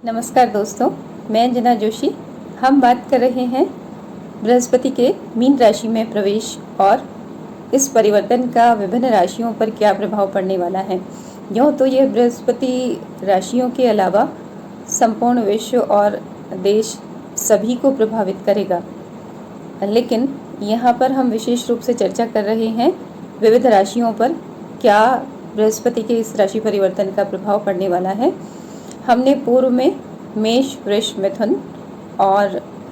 नमस्कार दोस्तों, मैं अंजना जोशी। हम बात कर रहे हैं बृहस्पति के मीन राशि में प्रवेश और इस परिवर्तन का विभिन्न राशियों पर क्या प्रभाव पड़ने वाला है। यूँ तो यह बृहस्पति राशियों के अलावा संपूर्ण विश्व और देश सभी को प्रभावित करेगा, लेकिन यहाँ पर हम विशेष रूप से चर्चा कर रहे हैं विविध राशियों पर क्या बृहस्पति के इस राशि परिवर्तन का प्रभाव पड़ने वाला है। हमने पूर्व में मेष, वृष, मिथुन और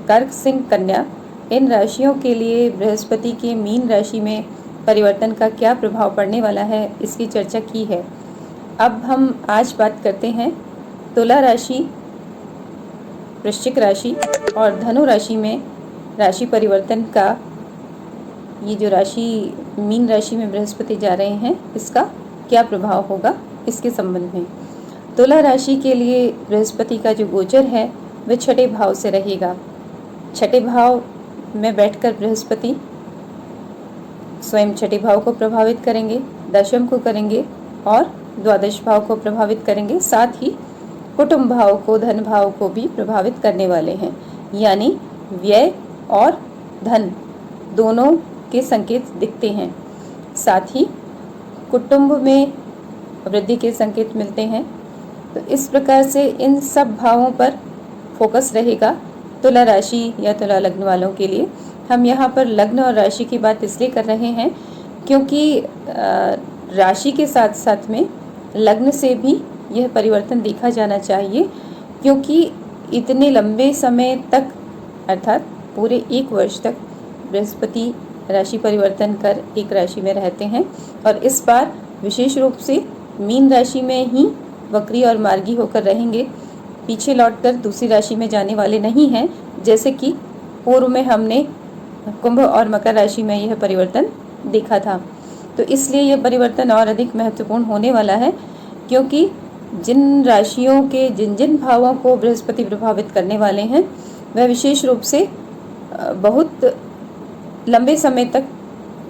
कर्क, सिंह, कन्या इन राशियों के लिए बृहस्पति के मीन राशि में परिवर्तन का क्या प्रभाव पड़ने वाला है इसकी चर्चा की है। अब हम आज बात करते हैं तुला राशि, वृश्चिक राशि और धनु राशि में राशि परिवर्तन का। ये जो राशि मीन राशि में बृहस्पति जा रहे हैं इसका क्या प्रभाव होगा इसके संबंध में। तुला राशि के लिए बृहस्पति का जो गोचर है वह छठे भाव से रहेगा। छठे भाव में बैठकर बृहस्पति स्वयं छठे भाव को प्रभावित करेंगे, दशम को करेंगे और द्वादश भाव को प्रभावित करेंगे। साथ ही कुटुंब भाव को, धन भाव को भी प्रभावित करने वाले हैं, यानी व्यय और धन दोनों के संकेत दिखते हैं। साथ ही कुटुंब में वृद्धि के संकेत मिलते हैं। तो इस प्रकार से इन सब भावों पर फोकस रहेगा तुला राशि या तुला लग्न वालों के लिए। हम यहाँ पर लग्न और राशि की बात इसलिए कर रहे हैं क्योंकि राशि के साथ साथ में लग्न से भी यह परिवर्तन देखा जाना चाहिए, क्योंकि इतने लंबे समय तक अर्थात पूरे 1 वर्ष तक बृहस्पति राशि परिवर्तन कर एक राशि में रहते हैं और इस बार विशेष रूप से मीन राशि में ही वक्री और मार्गी होकर रहेंगे। पीछे लौटकर दूसरी राशि में जाने वाले नहीं हैं, जैसे कि पूर्व में हमने कुंभ और मकर राशि में यह परिवर्तन देखा था। तो इसलिए यह परिवर्तन और अधिक महत्वपूर्ण होने वाला है, क्योंकि जिन राशियों के जिन जिन भावों को बृहस्पति प्रभावित करने वाले हैं वह विशेष रूप से बहुत लंबे समय तक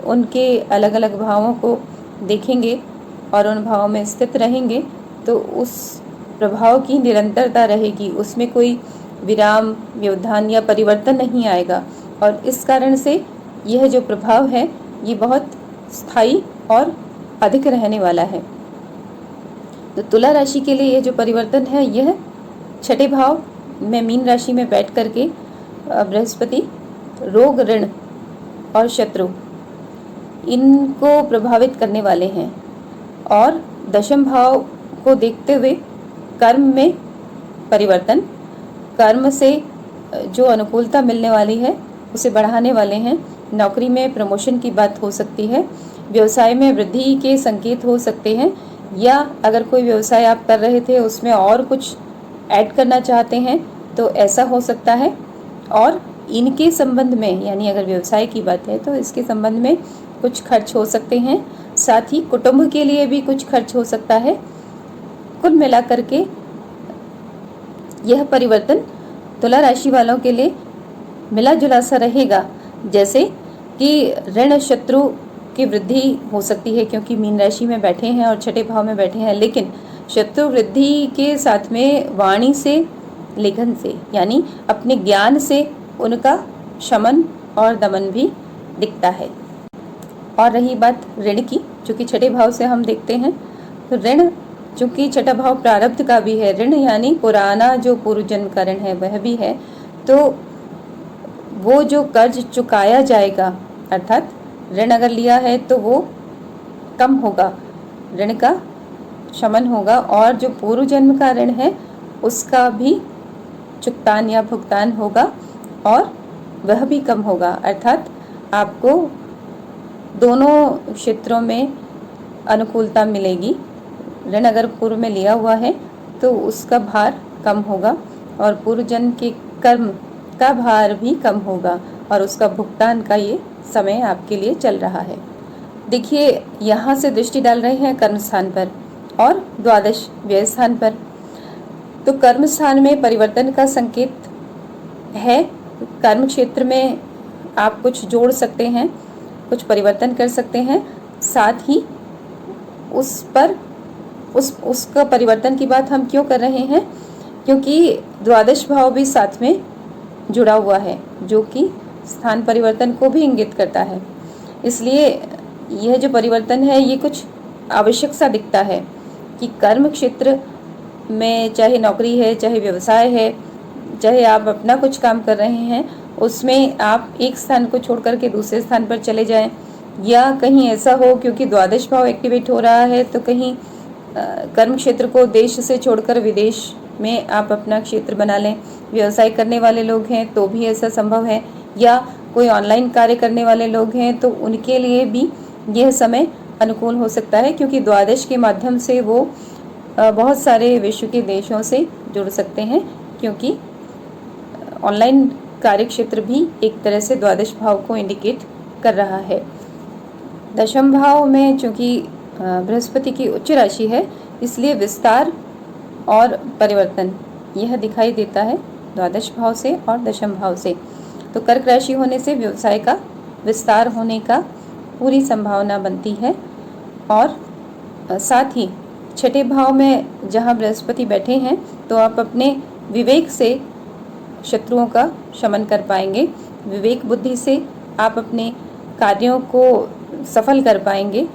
उनके अलग अलग भावों को देखेंगे और उन भावों में स्थित रहेंगे। तो उस प्रभाव की निरंतरता रहेगी, उसमें कोई विराम, व्यवधान या परिवर्तन नहीं आएगा और इस कारण से यह जो प्रभाव है ये बहुत स्थायी और अधिक रहने वाला है। तो तुला राशि के लिए यह जो परिवर्तन है यह छठे भाव में मीन राशि में बैठ करके बृहस्पति रोग, ऋण और शत्रु इनको प्रभावित करने वाले हैं और दशम भाव को देखते हुए कर्म में परिवर्तन, कर्म से जो अनुकूलता मिलने वाली है उसे बढ़ाने वाले हैं। नौकरी में प्रमोशन की बात हो सकती है, व्यवसाय में वृद्धि के संकेत हो सकते हैं, या अगर कोई व्यवसाय आप कर रहे थे उसमें और कुछ ऐड करना चाहते हैं तो ऐसा हो सकता है। और इनके संबंध में, यानी अगर व्यवसाय की बात है तो इसके संबंध में कुछ खर्च हो सकते हैं। साथ ही कुटुंब के लिए भी कुछ खर्च हो सकता है। कुल मिलाकर के यह परिवर्तन तुला राशि वालों के लिए मिला जुला सा रहेगा, जैसे कि ऋण, शत्रु की वृद्धि हो सकती है क्योंकि मीन राशि में बैठे हैं और छठे भाव में बैठे हैं, लेकिन शत्रु वृद्धि के साथ में वाणी से, लेखन से, यानी अपने ज्ञान से उनका शमन और दमन भी दिखता है। और रही बात ऋण की, चूँकि छठे भाव से हम देखते हैं, तो ऋण चूँकि छठा भाव प्रारब्ध का भी है, ऋण यानी पुराना जो पूर्व जन्म का ऋण है वह भी है, तो वो जो कर्ज चुकाया जाएगा, अर्थात ऋण अगर लिया है तो वो कम होगा, ऋण का शमन होगा, और जो पूर्व जन्म का ऋण है उसका भी चुकतान या भुगतान होगा और वह भी कम होगा। अर्थात आपको दोनों क्षेत्रों में अनुकूलता मिलेगी। ऋण अगर पूर्व में लिया हुआ है तो उसका भार कम होगा और पूर्व जन्म के कर्म का भार भी कम होगा और उसका भुगतान का ये समय आपके लिए चल रहा है। देखिए, यहाँ से दृष्टि डाल रहे हैं कर्म स्थान पर और द्वादश व्यय स्थान पर। तो कर्म स्थान में परिवर्तन का संकेत है। कर्म क्षेत्र में आप कुछ जोड़ सकते हैं, कुछ परिवर्तन कर सकते हैं। साथ ही उस पर उसका परिवर्तन की बात हम क्यों कर रहे हैं, क्योंकि द्वादश भाव भी साथ में जुड़ा हुआ है, जो कि स्थान परिवर्तन को भी इंगित करता है। इसलिए यह जो परिवर्तन है ये कुछ आवश्यक सा दिखता है कि कर्म क्षेत्र में, चाहे नौकरी है, चाहे व्यवसाय है, चाहे आप अपना कुछ काम कर रहे हैं, उसमें आप एक स्थान को छोड़ करके दूसरे स्थान पर चले जाएं, या कहीं ऐसा हो क्योंकि द्वादश भाव एक्टिवेट हो रहा है तो कहीं कर्म क्षेत्र को देश से छोड़कर विदेश में आप अपना क्षेत्र बना लें। व्यवसाय करने वाले लोग हैं तो भी ऐसा संभव है, या कोई ऑनलाइन कार्य करने वाले लोग हैं तो उनके लिए भी यह समय अनुकूल हो सकता है, क्योंकि द्वादश के माध्यम से वो बहुत सारे विश्व के देशों से जुड़ सकते हैं, क्योंकि ऑनलाइन कार्य क्षेत्र भी एक तरह से द्वादश भाव को इंडिकेट कर रहा है। दशम भाव में चूंकि बृहस्पति की उच्च राशि है, इसलिए विस्तार और परिवर्तन यह दिखाई देता है द्वादश भाव से और दशम भाव से। तो कर्क राशि होने से व्यवसाय का विस्तार होने का पूरी संभावना बनती है। और साथ ही छठे भाव में जहाँ बृहस्पति बैठे हैं तो आप अपने विवेक से शत्रुओं का शमन कर पाएंगे। विवेक बुद्धि से आप अपने कार्यों को सफल कर पाएंगे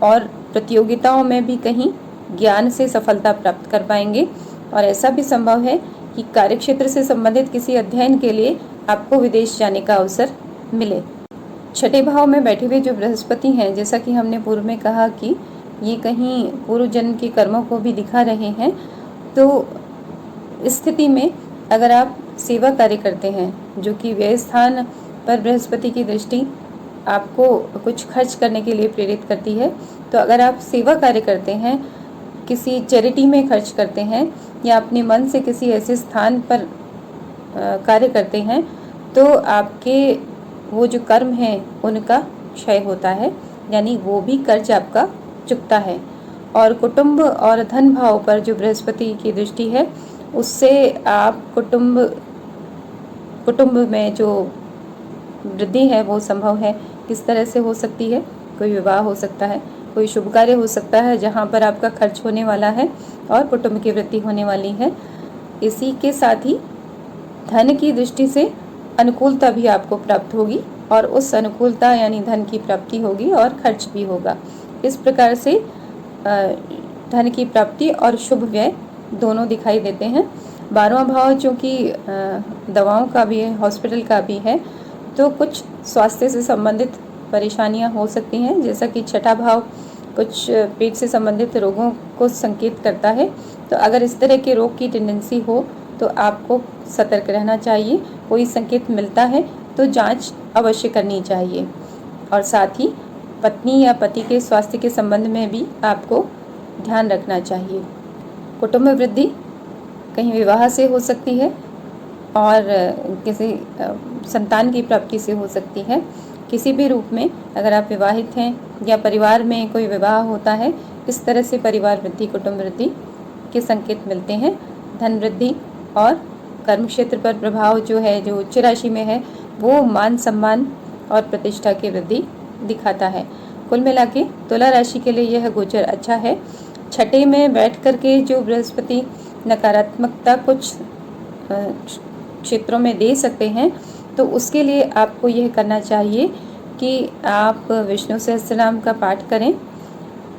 और प्रतियोगिताओं में भी कहीं ज्ञान से सफलता प्राप्त कर पाएंगे। और ऐसा भी संभव है कि कार्यक्षेत्र से संबंधित किसी अध्ययन के लिए आपको विदेश जाने का अवसर मिले। छठे भाव में बैठे हुए जो बृहस्पति हैं, जैसा कि हमने पूर्व में कहा कि ये कहीं पूर्व जन्म के कर्मों को भी दिखा रहे हैं। तो इस स्थिति में अगर आप सेवा कार्य करते हैं, जो कि व्यय स्थान पर बृहस्पति की दृष्टि आपको कुछ खर्च करने के लिए प्रेरित करती है, तो अगर आप सेवा कार्य करते हैं, किसी चैरिटी में खर्च करते हैं, या अपने मन से किसी ऐसे स्थान पर कार्य करते हैं, तो आपके वो जो कर्म हैं उनका क्षय होता है, यानी वो भी कर्ज आपका चुकता है। और कुटुंब और धन भाव पर जो बृहस्पति की दृष्टि है, उससे आप कुटुंब में जो वृद्धि है वो संभव है। किस तरह से हो सकती है? कोई विवाह हो सकता है, कोई शुभ कार्य हो सकता है जहाँ पर आपका खर्च होने वाला है और कुटुंब की वृद्धि होने वाली है। इसी के साथ ही धन की दृष्टि से अनुकूलता भी आपको प्राप्त होगी, और उस अनुकूलता यानी धन की प्राप्ति होगी और खर्च भी होगा। इस प्रकार से धन की प्राप्ति और शुभ व्यय दोनों दिखाई देते हैं। 12वां भाव चूँकि दवाओं का भी है, हॉस्पिटल का भी है, तो कुछ स्वास्थ्य से संबंधित परेशानियां हो सकती हैं। जैसा कि छठा भाव कुछ पेट से संबंधित रोगों को संकेत करता है, तो अगर इस तरह के रोग की टेंडेंसी हो तो आपको सतर्क रहना चाहिए। कोई संकेत मिलता है तो जांच अवश्य करनी चाहिए। और साथ ही पत्नी या पति के स्वास्थ्य के संबंध में भी आपको ध्यान रखना चाहिए। कुटुंब वृद्धि कहीं विवाह से हो सकती है और किसी संतान की प्राप्ति से हो सकती है। किसी भी रूप में अगर आप विवाहित हैं या परिवार में कोई विवाह होता है, इस तरह से परिवार वृद्धि, कुटुंब वृद्धि के संकेत मिलते हैं। धन वृद्धि और कर्म क्षेत्र पर प्रभाव जो है, जो उच्च राशि में है, वो मान सम्मान और प्रतिष्ठा की वृद्धि दिखाता है। कुल मिला के तुला राशि के लिए यह गोचर अच्छा है। छठे में बैठ करके जो बृहस्पति नकारात्मकता कुछ क्षेत्रों में दे सकते हैं, तो उसके लिए आपको यह करना चाहिए कि आप विष्णु सहस्त्रनाम का पाठ करें,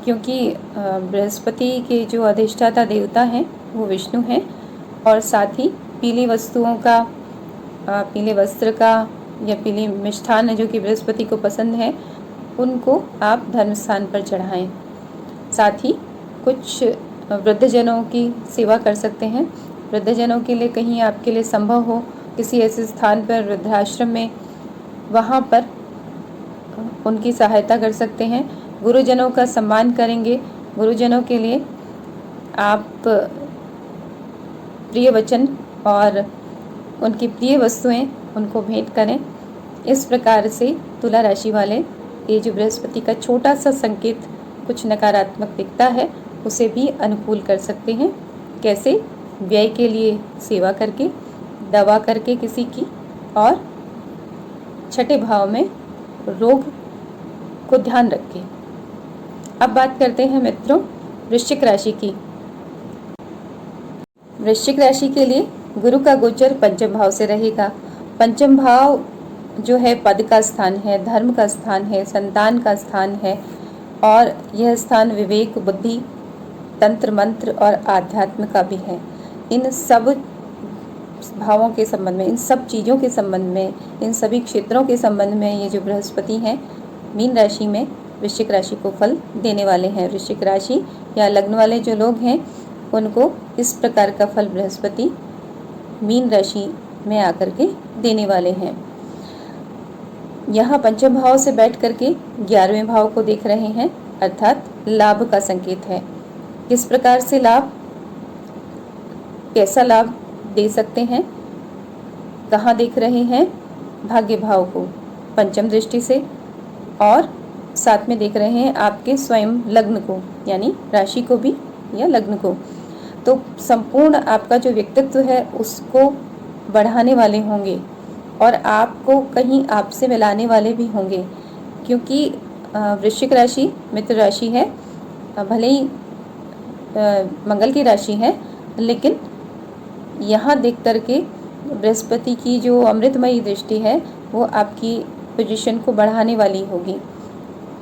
क्योंकि बृहस्पति के जो अधिष्ठाता देवता हैं वो विष्णु हैं। और साथ ही पीली वस्तुओं का, पीले वस्त्र का या पीली मिष्ठान जो कि बृहस्पति को पसंद है, उनको आप धर्म स्थान पर चढ़ाएं। साथ ही कुछ वृद्धजनों की सेवा कर सकते हैं। वृद्धजनों के लिए कहीं आपके लिए संभव हो किसी ऐसे स्थान पर, वृद्धाश्रम में, वहाँ पर उनकी सहायता कर सकते हैं। गुरुजनों का सम्मान करेंगे। गुरुजनों के लिए आप प्रिय वचन और उनकी प्रिय वस्तुएं उनको भेंट करें। इस प्रकार से तुला राशि वाले ये जो बृहस्पति का छोटा सा संकेत कुछ नकारात्मक दिखता है, उसे भी अनुकूल कर सकते हैं। कैसे? व्यय के लिए सेवा करके, दवा करके किसी की, और छठे भाव में रोग को ध्यान रखें। अब बात करते हैं मित्रों वृश्चिक राशि की। वृश्चिक राशि के लिए गुरु का गोचर पंचम भाव से रहेगा। पंचम भाव जो है पद का स्थान है, धर्म का स्थान है, संतान का स्थान है और यह स्थान विवेक, बुद्धि, तंत्र मंत्र और आध्यात्म का भी है। इन सब भावों के संबंध में, इन सब चीज़ों के संबंध में, इन सभी क्षेत्रों के संबंध में ये जो बृहस्पति हैं मीन राशि में वृश्चिक राशि को फल देने वाले हैं। वृश्चिक राशि या लग्न वाले जो लोग हैं उनको इस प्रकार का फल बृहस्पति मीन राशि में आकर के देने वाले हैं। यहाँ पंचम भाव से बैठ करके 11वें भाव को देख रहे हैं, अर्थात लाभ का संकेत है। किस प्रकार से लाभ, कैसा लाभ दे सकते हैं, कहाँ देख रहे हैं? भाग्य भाव को पंचम दृष्टि से और साथ में देख रहे हैं आपके स्वयं लग्न को, यानी राशि को भी या लग्न को। तो संपूर्ण आपका जो व्यक्तित्व है उसको बढ़ाने वाले होंगे और आपको कहीं आपसे मिलाने वाले भी होंगे, क्योंकि वृश्चिक राशि मित्र राशि है, भले ही मंगल की राशि है, लेकिन यहाँ देख करके बृहस्पति की जो अमृतमयी दृष्टि है वो आपकी पोजीशन को बढ़ाने वाली होगी।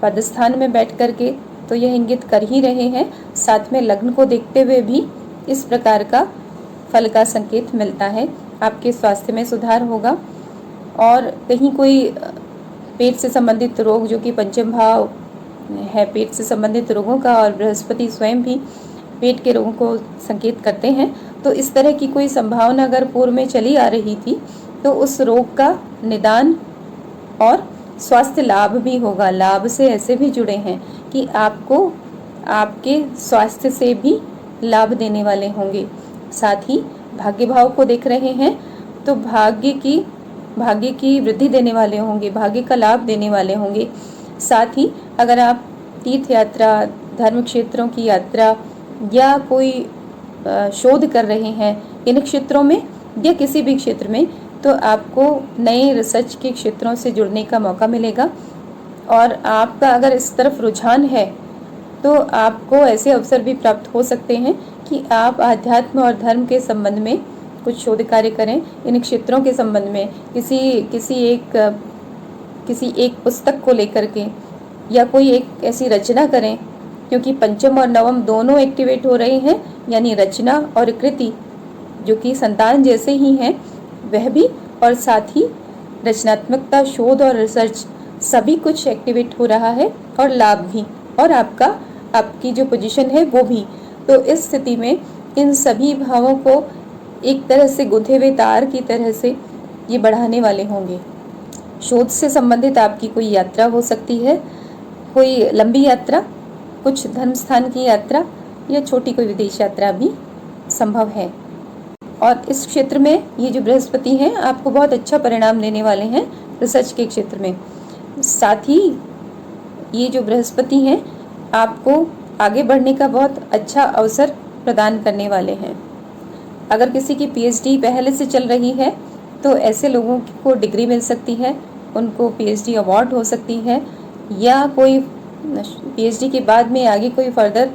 पद स्थान में बैठ करके तो यह इंगित कर ही रहे हैं, साथ में लग्न को देखते हुए भी इस प्रकार का फल का संकेत मिलता है। आपके स्वास्थ्य में सुधार होगा और कहीं कोई पेट से संबंधित रोग, जो कि पंचम भाव है पेट से संबंधित रोगों का, और बृहस्पति स्वयं भी पेट के रोगों को संकेत करते हैं, तो इस तरह की कोई संभावना अगर पूर्व में चली आ रही थी तो उस रोग का निदान और स्वास्थ्य लाभ भी होगा। लाभ से ऐसे भी जुड़े हैं कि आपको आपके स्वास्थ्य से भी लाभ देने वाले होंगे। साथ ही भाग्य भाव को देख रहे हैं तो भाग्य की वृद्धि देने वाले होंगे, भाग्य का लाभ देने वाले होंगे। साथ ही अगर आप तीर्थ यात्रा, धर्म क्षेत्रों की यात्रा या कोई शोध कर रहे हैं इन क्षेत्रों में या किसी भी क्षेत्र में, तो आपको नए रिसर्च के क्षेत्रों से जुड़ने का मौका मिलेगा। और आपका अगर इस तरफ रुझान है तो आपको ऐसे अवसर भी प्राप्त हो सकते हैं कि आप आध्यात्म और धर्म के संबंध में कुछ शोध कार्य करें। इन क्षेत्रों के संबंध में किसी एक पुस्तक को लेकर के या कोई एक ऐसी रचना करें, क्योंकि पंचम और नवम दोनों एक्टिवेट हो रहे हैं, यानी रचना और कृति जो कि संतान जैसे ही हैं वह भी, और साथ ही रचनात्मकता, शोध और रिसर्च सभी कुछ एक्टिवेट हो रहा है और लाभ भी, और आपकी जो पोजीशन है वो भी। तो इस स्थिति में इन सभी भावों को एक तरह से गुंथे हुए तार की तरह से ये बढ़ाने वाले होंगे। शोध से संबंधित आपकी कोई यात्रा हो सकती है, कोई लंबी यात्रा, कुछ धर्म स्थान की यात्रा या छोटी कोई विदेश यात्रा भी संभव है। और इस क्षेत्र में ये जो बृहस्पति हैं आपको बहुत अच्छा परिणाम देने वाले हैं रिसर्च के क्षेत्र में। साथ ही ये जो बृहस्पति हैं आपको आगे बढ़ने का बहुत अच्छा अवसर प्रदान करने वाले हैं। अगर किसी की पीएचडी पहले से चल रही है तो ऐसे लोगों को डिग्री मिल सकती है, उनको पीएचडी अवार्ड हो सकती है, या कोई पीएचडी के बाद में आगे कोई फर्दर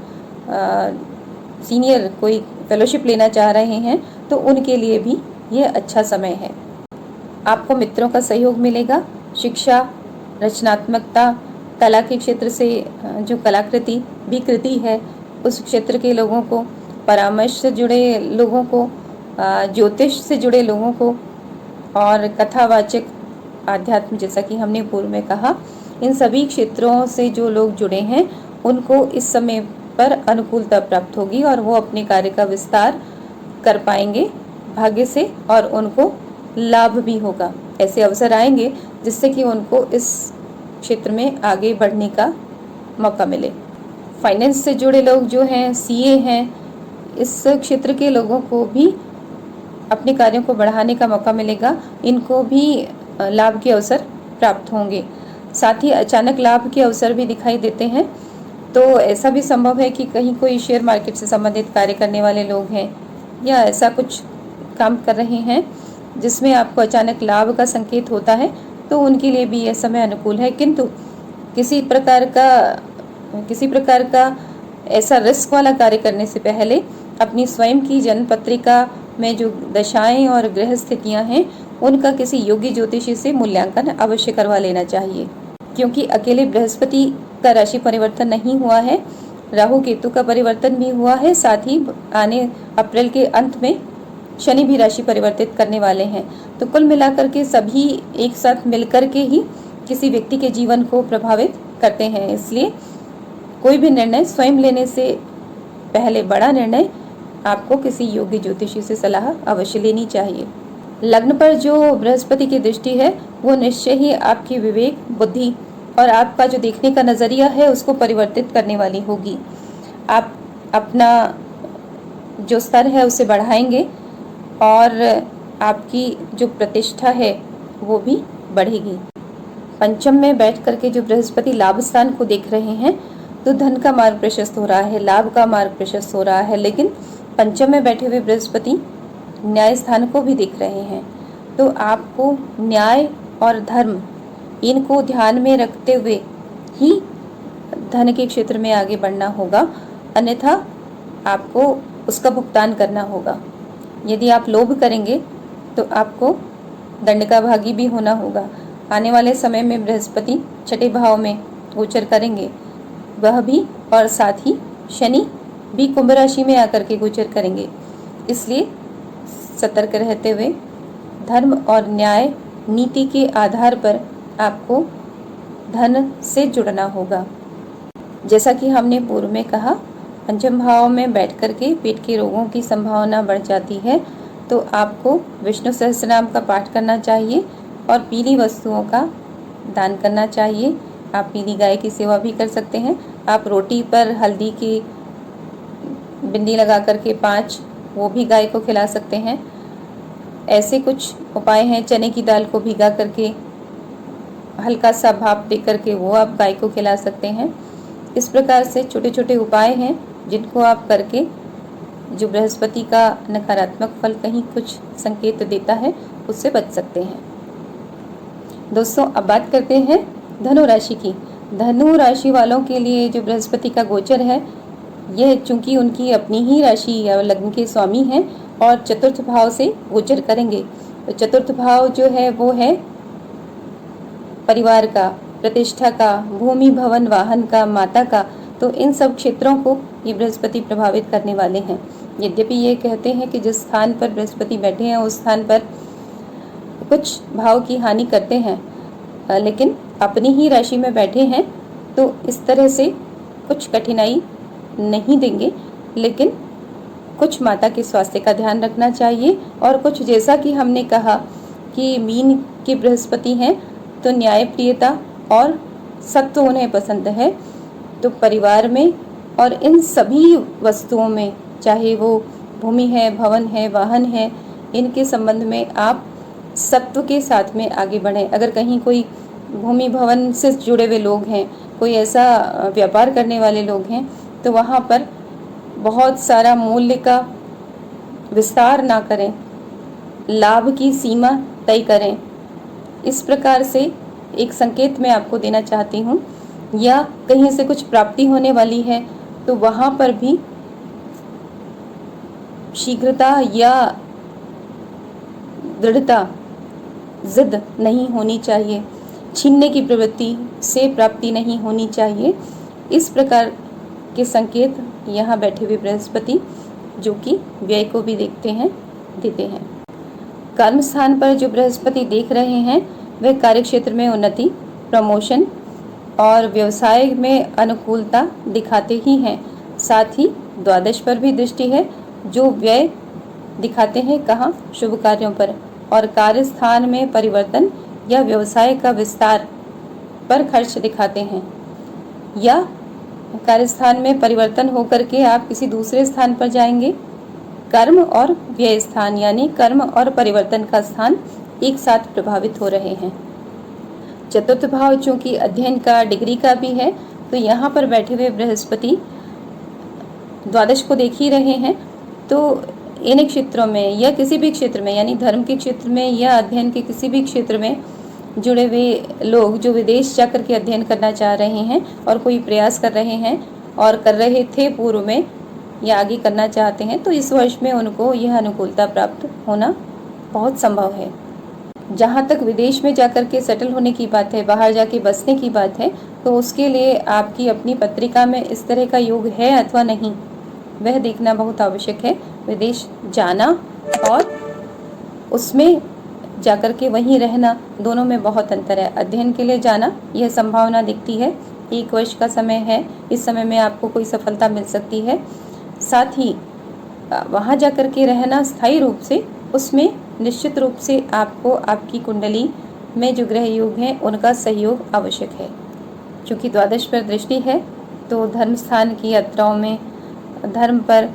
सीनियर कोई फेलोशिप लेना चाह रहे हैं तो उनके लिए भी ये अच्छा समय है। आपको मित्रों का सहयोग मिलेगा। शिक्षा, रचनात्मकता, कला के क्षेत्र से जो कलाकृति विकृति है उस क्षेत्र के लोगों को, परामर्श से जुड़े लोगों को, ज्योतिष से जुड़े लोगों को और कथावाचक, आध्यात्म, जैसा कि हमने पूर्व में कहा, इन सभी क्षेत्रों से जो लोग जुड़े हैं उनको इस समय पर अनुकूलता प्राप्त होगी और वो अपने कार्य का विस्तार कर पाएंगे भाग्य से, और उनको लाभ भी होगा। ऐसे अवसर आएंगे जिससे कि उनको इस क्षेत्र में आगे बढ़ने का मौका मिले। फाइनेंस से जुड़े लोग जो हैं, सीए हैं, इस क्षेत्र के लोगों को भी अपने कार्यों को बढ़ाने का मौका मिलेगा। इनको भी लाभ के अवसर प्राप्त होंगे। साथ ही अचानक लाभ के अवसर भी दिखाई देते हैं। तो ऐसा भी संभव है कि कहीं कोई शेयर मार्केट से संबंधित कार्य करने वाले लोग हैं या ऐसा कुछ काम कर रहे हैं जिसमें आपको अचानक लाभ का संकेत होता है, तो उनके लिए भी यह समय अनुकूल है। किंतु किसी प्रकार का ऐसा रिस्क वाला कार्य करने से पहले अपनी स्वयं की जन्म पत्रिका में जो दशाएं और ग्रह स्थितियां हैं उनका किसी योग्य ज्योतिषी से मूल्यांकन अवश्य करवा लेना चाहिए, क्योंकि अकेले बृहस्पति का राशि परिवर्तन नहीं हुआ है, राहु केतु का परिवर्तन भी हुआ है, साथ ही आने अप्रैल के अंत में शनि भी राशि परिवर्तित करने वाले हैं। तो कुल मिलाकर के सभी एक साथ मिलकर के ही किसी व्यक्ति के जीवन को प्रभावित करते हैं। इसलिए कोई भी निर्णय स्वयं लेने से पहले बड़ा निर्णय आपको किसी योग्य ज्योतिषी से सलाह अवश्य लेनी चाहिए। लग्न पर जो बृहस्पति की दृष्टि है वो निश्चय ही आपकी विवेक, बुद्धि और आपका जो देखने का नज़रिया है उसको परिवर्तित करने वाली होगी। आप अपना जो स्तर है उसे बढ़ाएंगे और आपकी जो प्रतिष्ठा है वो भी बढ़ेगी। पंचम में बैठ करके जो बृहस्पति लाभ स्थान को देख रहे हैं तो धन का मार्ग प्रशस्त हो रहा है, लाभ का मार्ग प्रशस्त हो रहा है, लेकिन पंचम में बैठे हुए बृहस्पति न्याय स्थान को भी देख रहे हैं। तो आपको न्याय और धर्म इनको ध्यान में रखते हुए ही धन के क्षेत्र में आगे बढ़ना होगा, अन्यथा आपको उसका भुगतान करना होगा। यदि आप लोभ करेंगे तो आपको दंड का भागी भी होना होगा। आने वाले समय में बृहस्पति छठे भाव में गोचर करेंगे, वह भी, और साथ ही शनि भी कुंभ राशि में आकर के गोचर करेंगे। इसलिए सतर्क रहते हुए धर्म और न्याय नीति के आधार पर आपको धन से जुड़ना होगा। जैसा कि हमने पूर्व में कहा, पंचम भाव में बैठ करके पेट के रोगों की संभावना बढ़ जाती है, तो आपको विष्णु सहस्त्रनाम का पाठ करना चाहिए और पीली वस्तुओं का दान करना चाहिए। आप पीली गाय की सेवा भी कर सकते हैं। आप रोटी पर हल्दी की बिंदी लगा करके 5 वो भी गाय को खिला सकते हैं। ऐसे कुछ उपाय हैं। चने की दाल को भिगा करके हल्का सा भाप दे करके वो आप गाय को खिला सकते हैं। इस प्रकार से छोटे छोटे उपाय हैं जिनको आप करके जो बृहस्पति का नकारात्मक फल कहीं कुछ संकेत देता है उससे बच सकते हैं। दोस्तों, अब बात करते हैं धनु राशि की। धनु राशि वालों के लिए जो बृहस्पति का गोचर है, यह चूंकि उनकी अपनी ही राशि या लग्न के स्वामी हैं और चतुर्थ भाव से गोचर करेंगे, तो चतुर्थ भाव जो है वो है परिवार का, प्रतिष्ठा का, भूमि भवन वाहन का, माता का। तो इन सब क्षेत्रों को ये बृहस्पति प्रभावित करने वाले हैं। यद्यपि ये कहते हैं कि जिस स्थान पर बृहस्पति बैठे हैं उस स्थान पर कुछ भाव की हानि करते हैं, लेकिन अपनी ही राशि में बैठे हैं तो इस तरह से कुछ कठिनाई नहीं देंगे, लेकिन कुछ माता के स्वास्थ्य का ध्यान रखना चाहिए। और कुछ, जैसा कि हमने कहा कि मीन के बृहस्पति हैं तो न्यायप्रियता और सत्व उन्हें पसंद है, तो परिवार में और इन सभी वस्तुओं में, चाहे वो भूमि है, भवन है, वाहन है, इनके संबंध में आप सत्व के साथ में आगे बढ़ें। अगर कहीं कोई भूमि भवन से जुड़े हुए लोग हैं, कोई ऐसा व्यापार करने वाले लोग हैं, तो वहाँ पर बहुत सारा मूल्य का विस्तार ना करें, लाभ की सीमा तय करें। इस प्रकार से एक संकेत मैं आपको देना चाहती हूँ। या कहीं से कुछ प्राप्ति होने वाली है तो वहाँ पर भी शीघ्रता या दृढ़ता, जिद नहीं होनी चाहिए। छीनने की प्रवृत्ति से प्राप्ति नहीं होनी चाहिए। इस प्रकार के संकेत यहाँ बैठे हुए बृहस्पति, जो कि व्यय को भी देखते हैं, देते हैं। कर्म स्थान पर जो बृहस्पति देख रहे हैं वह कार्य क्षेत्र में उन्नति, प्रमोशन और व्यवसाय में अनुकूलता दिखाते ही हैं। साथ ही द्वादश पर भी दृष्टि है, जो व्यय दिखाते हैं कहाँ, शुभ कार्यों पर, और कार्य स्थान में परिवर्तन या व्यवसाय का विस्तार पर खर्च दिखाते हैं। या कार्य स्थान में परिवर्तन होकर के आप किसी दूसरे स्थान पर जाएंगे। कर्म और व्यय स्थान यानी कर्म और परिवर्तन का स्थान एक साथ प्रभावित हो रहे हैं। चतुर्थ भाव चूंकि अध्ययन का, डिग्री का भी है, तो यहाँ पर बैठे हुए बृहस्पति द्वादश को देख ही रहे हैं। तो इन क्षेत्रों में या किसी भी क्षेत्र में, यानी धर्म के क्षेत्र में या अध्ययन के किसी भी क्षेत्र में जुड़े हुए लोग जो विदेश जाकर के अध्ययन करना चाह रहे हैं और कोई प्रयास कर रहे हैं और कर रहे थे पूर्व में, या आगे करना चाहते हैं तो इस वर्ष में उनको यह अनुकूलता प्राप्त होना बहुत संभव है। जहाँ तक विदेश में जाकर के सेटल होने की बात है, बाहर जाके बसने की बात है, तो उसके लिए आपकी अपनी पत्रिका में इस तरह का योग है अथवा नहीं, वह देखना बहुत आवश्यक है। विदेश जाना और उसमें जाकर के वहीं रहना, दोनों में बहुत अंतर है। अध्ययन के लिए जाना, यह संभावना दिखती है, 1 वर्ष का समय है, इस समय में आपको कोई सफलता मिल सकती है। साथ ही वहाँ जाकर के रहना स्थायी रूप से, उसमें निश्चित रूप से आपको आपकी कुंडली में जो ग्रह योग हैं उनका सहयोग आवश्यक है। क्योंकि द्वादश पर दृष्टि है तो धर्म स्थान की यात्राओं में, धर्म पर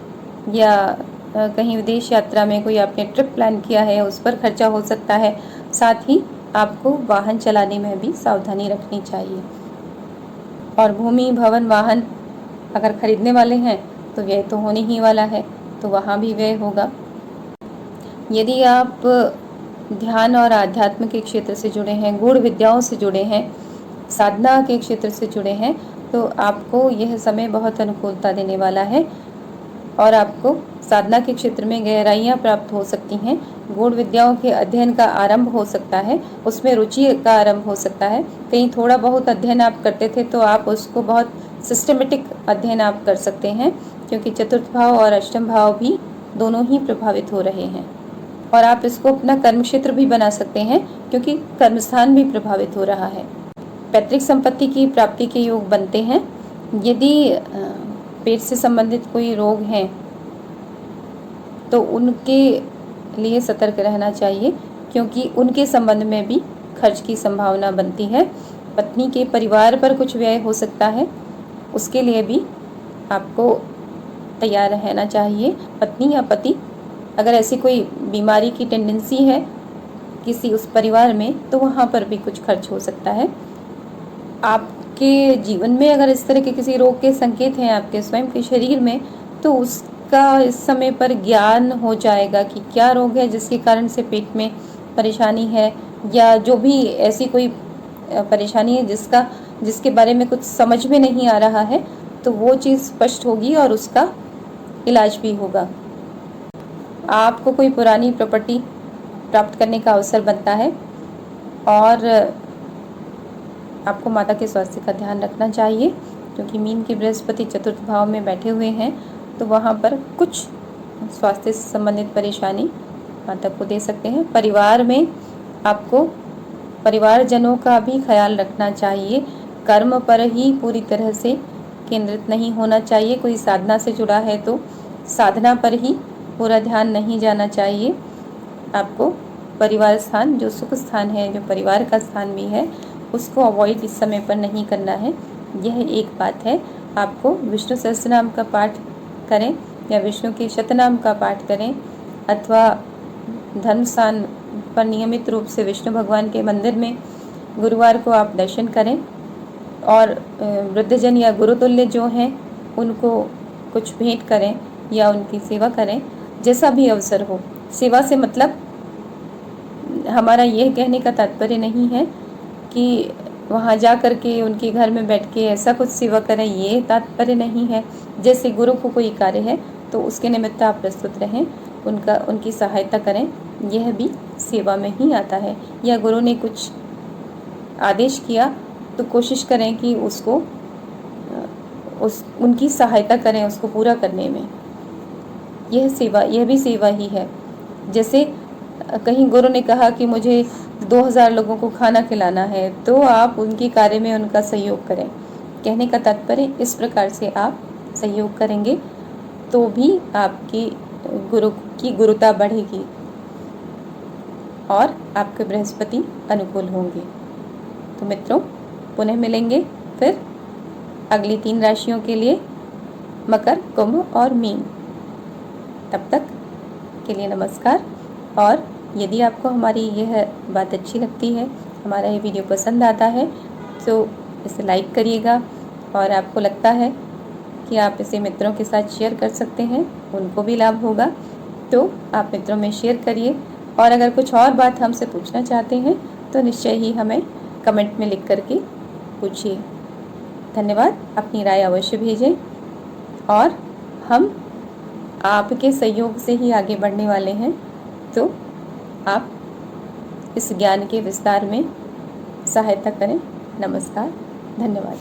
या कहीं विदेश यात्रा में कोई आपने ट्रिप प्लान किया है उस पर खर्चा हो सकता है। साथ ही आपको वाहन चलाने में भी सावधानी रखनी चाहिए। और भूमि, भवन, वाहन अगर खरीदने वाले हैं तो व्यय तो होने ही वाला है, तो वहाँ भी व्यय होगा। यदि आप ध्यान और आध्यात्म के क्षेत्र से जुड़े हैं, गूढ़ विद्याओं से जुड़े हैं, साधना के क्षेत्र से जुड़े हैं, तो आपको यह समय बहुत अनुकूलता देने वाला है और आपको साधना के क्षेत्र में गहराइयाँ प्राप्त हो सकती हैं। गूढ़ विद्याओं के अध्ययन का आरंभ हो सकता है, उसमें रुचि का आरंभ हो सकता है। कहीं थोड़ा बहुत अध्ययन आप करते थे तो आप उसको बहुत सिस्टमेटिक अध्ययन आप कर सकते हैं, क्योंकि चतुर्थ भाव और अष्टम भाव भी दोनों ही प्रभावित हो रहे हैं। और आप इसको अपना कर्म क्षेत्र भी बना सकते हैं, क्योंकि कर्मस्थान भी प्रभावित हो रहा है। पैतृक संपत्ति की प्राप्ति के योग बनते हैं। यदि पेट से संबंधित कोई रोग हैं तो उनके लिए सतर्क रहना चाहिए, क्योंकि उनके संबंध में भी खर्च की संभावना बनती है। पत्नी के परिवार पर कुछ व्यय हो सकता है, उसके लिए भी आपको तैयार रहना चाहिए। पत्नी या पति, अगर ऐसी कोई बीमारी की टेंडेंसी है किसी उस परिवार में तो वहाँ पर भी कुछ खर्च हो सकता है। आपके जीवन में अगर इस तरह के किसी रोग के संकेत हैं आपके स्वयं के शरीर में, तो उसका इस समय पर ज्ञान हो जाएगा कि क्या रोग है जिसके कारण से पेट में परेशानी है, या जो भी ऐसी कोई परेशानी है जिसके बारे में कुछ समझ में नहीं आ रहा है, तो वो चीज़ स्पष्ट होगी और उसका इलाज भी होगा। आपको कोई पुरानी प्रॉपर्टी प्राप्त करने का अवसर बनता है और आपको माता के स्वास्थ्य का ध्यान रखना चाहिए, क्योंकि मीन के बृहस्पति चतुर्थ भाव में बैठे हुए हैं, तो वहाँ पर कुछ स्वास्थ्य से संबंधित परेशानी माता को दे सकते हैं। परिवार में आपको परिवारजनों का भी ख्याल रखना चाहिए। कर्म पर ही पूरी तरह से केंद्रित नहीं होना चाहिए। कोई साधना से जुड़ा है तो साधना पर ही पूरा ध्यान नहीं जाना चाहिए। आपको परिवार स्थान, जो सुख स्थान है, जो परिवार का स्थान भी है, उसको अवॉइड इस समय पर नहीं करना है। यह एक बात है। आपको विष्णु सहस्त्रनाम का पाठ करें या विष्णु के शतनाम का पाठ करें, अथवा धर्म स्थान पर नियमित रूप से विष्णु भगवान के मंदिर में गुरुवार को आप दर्शन करें, और वृद्धजन या गुरुतुल्य जो हैं उनको कुछ भेंट करें या उनकी सेवा करें, जैसा भी अवसर हो। सेवा से मतलब हमारा यह कहने का तात्पर्य नहीं है कि वहाँ जा कर के उनके घर में बैठ के ऐसा कुछ सेवा करें, ये तात्पर्य नहीं है। जैसे गुरु को कोई कार्य है तो उसके निमित्त आप प्रस्तुत रहें, उनकी सहायता करें, यह भी सेवा में ही आता है। या गुरु ने कुछ आदेश किया तो कोशिश करें कि उनकी सहायता करें उसको पूरा करने में। यह भी सेवा ही है। जैसे कहीं गुरु ने कहा कि मुझे 2000 लोगों को खाना खिलाना है, तो आप उनके कार्य में उनका सहयोग करें। कहने का तात्पर्य, इस प्रकार से आप सहयोग करेंगे तो भी आपकी गुरु की गुरुता बढ़ेगी और आपके बृहस्पति अनुकूल होंगे। तो मित्रों, पुनः मिलेंगे फिर अगली 3 राशियों के लिए, मकर, कुंभ और मीन। तब तक के लिए नमस्कार। और यदि आपको हमारी यह बात अच्छी लगती है, हमारा ये वीडियो पसंद आता है, तो इसे लाइक करिएगा। और आपको लगता है कि आप इसे मित्रों के साथ शेयर कर सकते हैं, उनको भी लाभ होगा, तो आप मित्रों में शेयर करिए। और अगर कुछ और बात हमसे पूछना चाहते हैं तो निश्चय ही हमें कमेंट में लिख करके पूछिए। धन्यवाद। अपनी राय अवश्य भेजें और हम आपके सहयोग से ही आगे बढ़ने वाले हैं। तो आप इस ज्ञान के विस्तार में सहायता करें। नमस्कार, धन्यवाद।